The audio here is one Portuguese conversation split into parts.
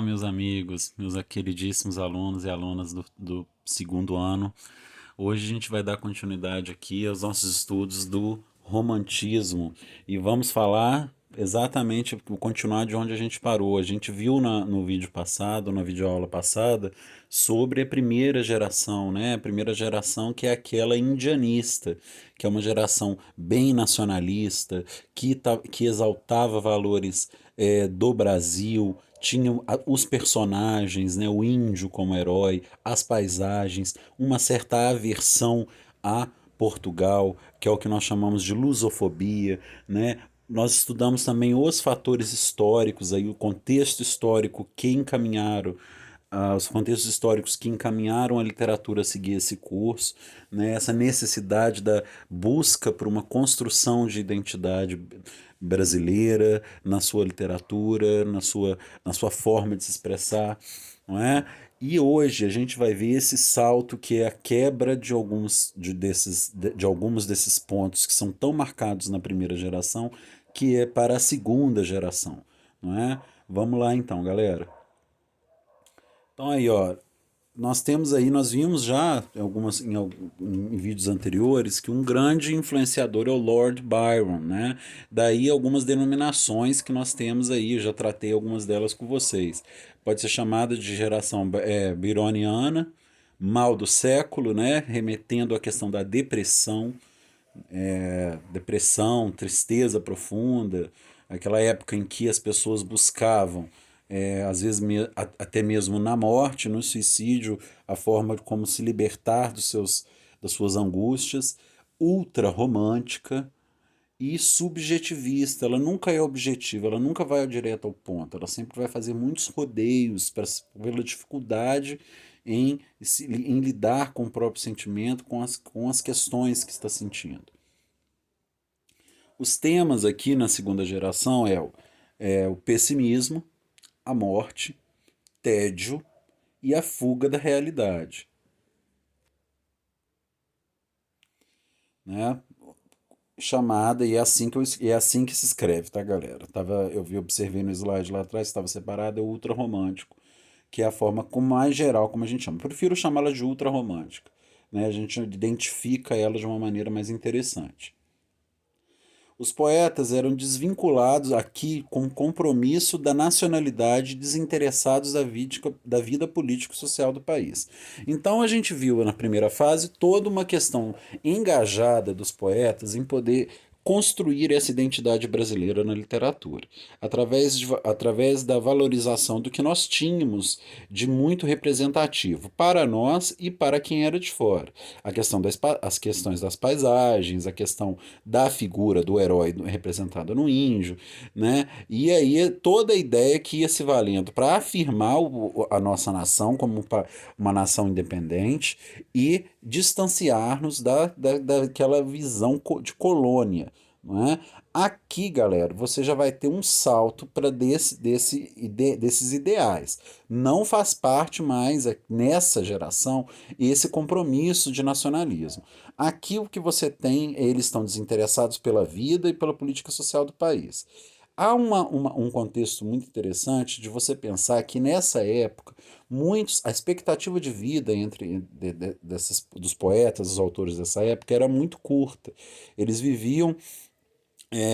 Meus amigos, meus queridíssimos alunos e alunas do segundo ano, hoje a gente vai dar continuidade aqui aos nossos estudos do romantismo e vamos falar exatamente, continuar de onde a gente parou. A gente viu no vídeo passado, na videoaula passada, sobre a primeira geração, né? A primeira geração que é aquela indianista, que é uma geração bem nacionalista, que exaltava valores do Brasil, tinha os personagens, né, o índio como herói, as paisagens, uma certa aversão a Portugal, que é o que nós chamamos de lusofobia, né? Nós estudamos também os fatores históricos, aí, o contexto histórico que encaminharam, os contextos históricos que encaminharam a literatura a seguir esse curso, né? Essa necessidade da busca por uma construção de identidade brasileira na sua literatura, na sua forma de se expressar, não é? E hoje a gente vai ver esse salto que é a quebra de alguns desses pontos que são tão marcados na primeira geração, que é para a segunda geração, não é? Vamos lá então, galera. Então aí, ó, nós vimos já em vídeos anteriores que um grande influenciador é o Lord Byron, né? Daí algumas denominações que nós temos aí, eu já tratei algumas delas com vocês. Pode ser chamada de geração byroniana, mal do século, né? Remetendo à questão da depressão, tristeza profunda, aquela época em que as pessoas buscavam, às vezes até mesmo na morte, no suicídio, a forma de como se libertar das suas angústias, ultra romântica e subjetivista. Ela nunca é objetiva, ela nunca vai direto ao ponto, ela sempre vai fazer muitos rodeios pela dificuldade em lidar com o próprio sentimento, com as questões que está sentindo. Os temas aqui na segunda geração é o pessimismo, a morte, tédio e a fuga da realidade, né? Chamada, e é assim que se escreve, tá, galera? Observei no slide lá atrás, estava separado, é o ultra romântico, que é a forma mais geral, como a gente chama. Eu prefiro chamá-la de ultra romântica, né? A gente identifica ela de uma maneira mais interessante. Os poetas eram desvinculados aqui com o compromisso da nacionalidade, desinteressados da vida político-social do país. Então a gente viu na primeira fase toda uma questão engajada dos poetas em poder construir essa identidade brasileira na literatura, através da valorização do que nós tínhamos de muito representativo para nós e para quem era de fora. As questões das paisagens, a questão da figura do herói representado no índio, né? E aí toda a ideia que ia se valendo para afirmar a nossa nação como uma nação independente e distanciar-nos daquela visão de colônia, não é? Aqui, galera, você já vai ter um salto para desses ideais. Não faz parte mais, nessa geração, esse compromisso de nacionalismo. Aqui o que você tem, eles estão desinteressados pela vida e pela política social do país. Há um contexto muito interessante de você pensar que nessa época, a expectativa de vida dos poetas, dos autores dessa época, era muito curta. Eles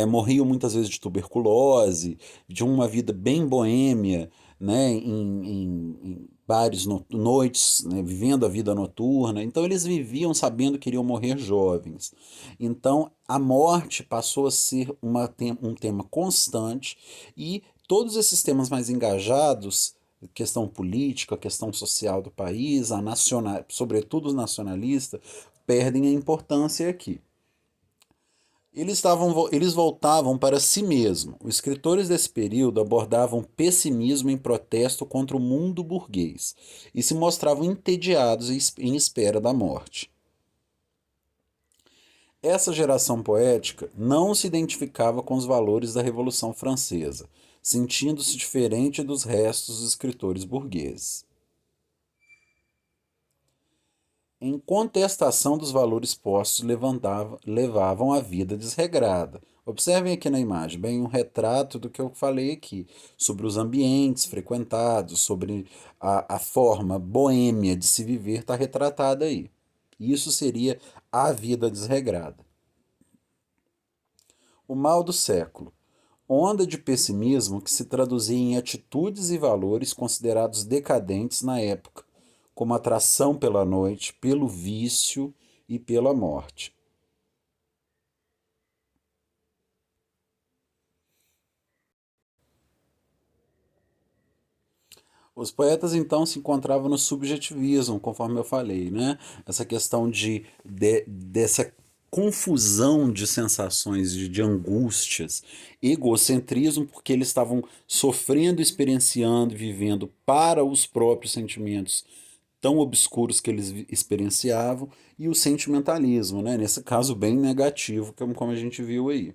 morriam muitas vezes de tuberculose, de uma vida bem boêmia, né, em bares, noites, né, vivendo a vida noturna. Então eles viviam sabendo que iriam morrer jovens. Então a morte passou a ser um tema constante e todos esses temas mais engajados, questão política, questão social do país, sobretudo os nacionalistas, perdem a importância aqui. Eles voltavam para si mesmo. Os escritores desse período abordavam pessimismo em protesto contra o mundo burguês e se mostravam entediados em espera da morte. Essa geração poética não se identificava com os valores da Revolução Francesa, sentindo-se diferente dos restos dos escritores burgueses. Em contestação dos valores postos, levavam a vida desregrada, Observem aqui na imagem, bem um retrato do que eu falei aqui, sobre os ambientes frequentados, sobre a forma boêmia de se viver, está retratada aí. Isso seria a vida desregrada. O mal do século. Onda de pessimismo que se traduzia em atitudes e valores considerados decadentes na época, como atração pela noite, pelo vício e pela morte. Os poetas então se encontravam no subjetivismo, conforme eu falei, né? Essa questão dessa confusão de sensações, de angústias, egocentrismo, porque eles estavam sofrendo, experienciando, vivendo para os próprios sentimentos tão obscuros que eles experienciavam, e o sentimentalismo, né? Nesse caso bem negativo, como a gente viu aí.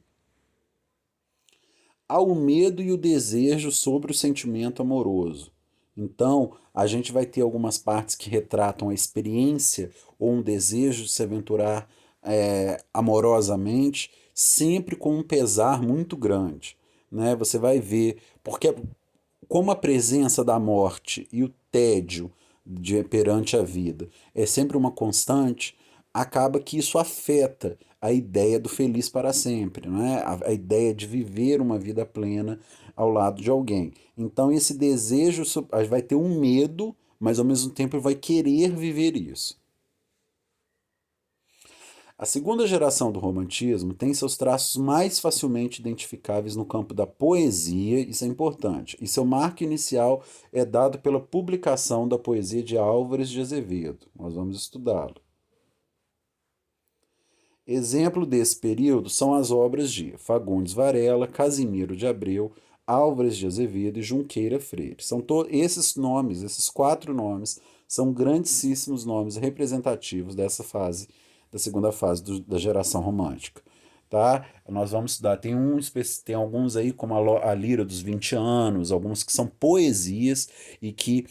Há o medo e o desejo sobre o sentimento amoroso. Então, a gente vai ter algumas partes que retratam a experiência ou um desejo de se aventurar amorosamente, sempre com um pesar muito grande, né? Você vai ver, porque como a presença da morte e o tédio perante a vida é sempre uma constante, acaba que isso afeta a ideia do feliz para sempre, não é? A ideia de viver uma vida plena ao lado de alguém. Então esse desejo vai ter um medo, mas ao mesmo tempo vai querer viver isso. A segunda geração do romantismo tem seus traços mais facilmente identificáveis no campo da poesia, isso é importante, e seu marco inicial é dado pela publicação da poesia de Álvares de Azevedo. Nós vamos estudá-lo. Exemplo desse período são as obras de Fagundes Varela, Casimiro de Abreu, Álvares de Azevedo e Junqueira Freire. São esses nomes, esses quatro nomes, são grandíssimos nomes representativos dessa fase, da segunda fase da geração romântica. Tá? Nós vamos estudar, tem alguns aí, como a Lira dos 20 anos, alguns que são poesias e que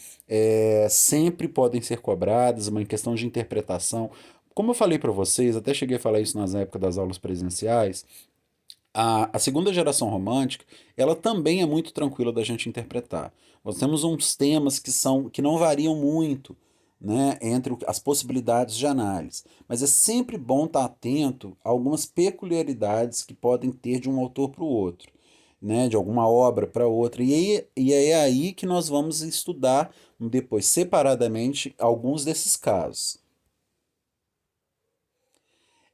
sempre podem ser cobradas, uma questão de interpretação. Como eu falei para vocês, até cheguei a falar isso nas épocas das aulas presenciais, a segunda geração romântica, ela também é muito tranquila da gente interpretar. Nós temos uns temas que não variam muito, né, entre as possibilidades de análise, mas é sempre bom estar atento a algumas peculiaridades que podem ter de um autor para o outro, né, de alguma obra para outra. E é aí que nós vamos estudar depois separadamente alguns desses casos.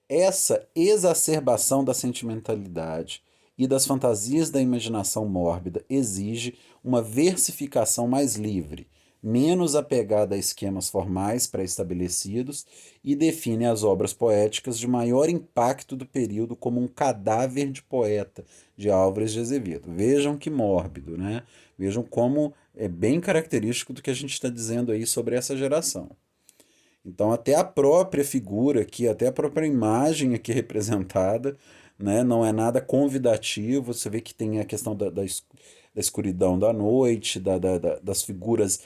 Essa exacerbação da sentimentalidade e das fantasias da imaginação mórbida exige uma versificação mais livre, menos apegada a esquemas formais pré-estabelecidos e define as obras poéticas de maior impacto do período como um cadáver de poeta, de Álvares de Azevedo. Vejam que mórbido, né? Vejam como é bem característico do que a gente está dizendo aí sobre essa geração. Então, até a própria figura aqui, até a própria imagem aqui representada, né, não é nada convidativo. Você vê que tem a questão da escuridão da noite, das figuras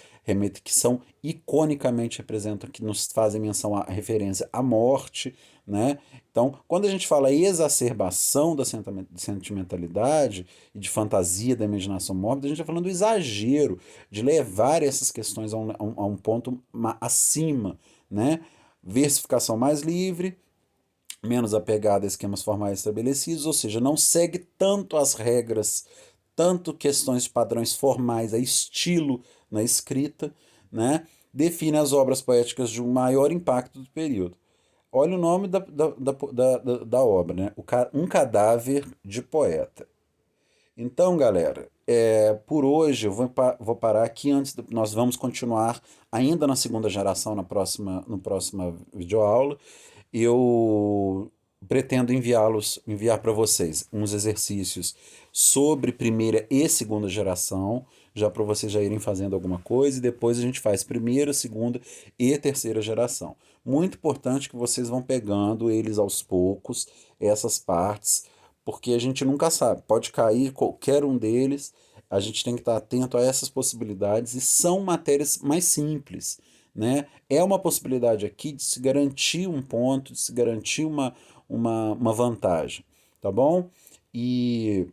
que são iconicamente representam, que nos fazem menção à referência à morte, né? Então, quando a gente fala exacerbação da sentimentalidade e de fantasia da imaginação mórbida, a gente está falando do exagero, de levar essas questões a um ponto acima, né? Versificação mais livre, menos apegada a esquemas formais estabelecidos, ou seja, não segue tanto as regras, tanto questões de padrões formais, a estilo na escrita, né? Define as obras poéticas de um maior impacto do período. Olha o nome da obra, né? Um cadáver de poeta. Então, galera, por hoje eu vou parar aqui. Nós vamos continuar ainda na segunda geração no próxima videoaula. Eu pretendo enviar para vocês uns exercícios sobre primeira e segunda geração, já para vocês já irem fazendo alguma coisa, e depois a gente faz primeira, segunda e terceira geração. Muito importante que vocês vão pegando eles aos poucos, essas partes, porque a gente nunca sabe, pode cair qualquer um deles, a gente tem que estar atento a essas possibilidades, e são matérias mais simples, né? É uma possibilidade aqui de se garantir um ponto, de se garantir uma vantagem, tá bom? E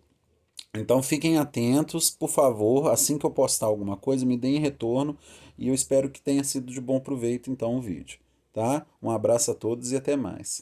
então fiquem atentos, por favor, assim que eu postar alguma coisa, me deem retorno e eu espero que tenha sido de bom proveito então o vídeo, tá? Um abraço a todos e até mais.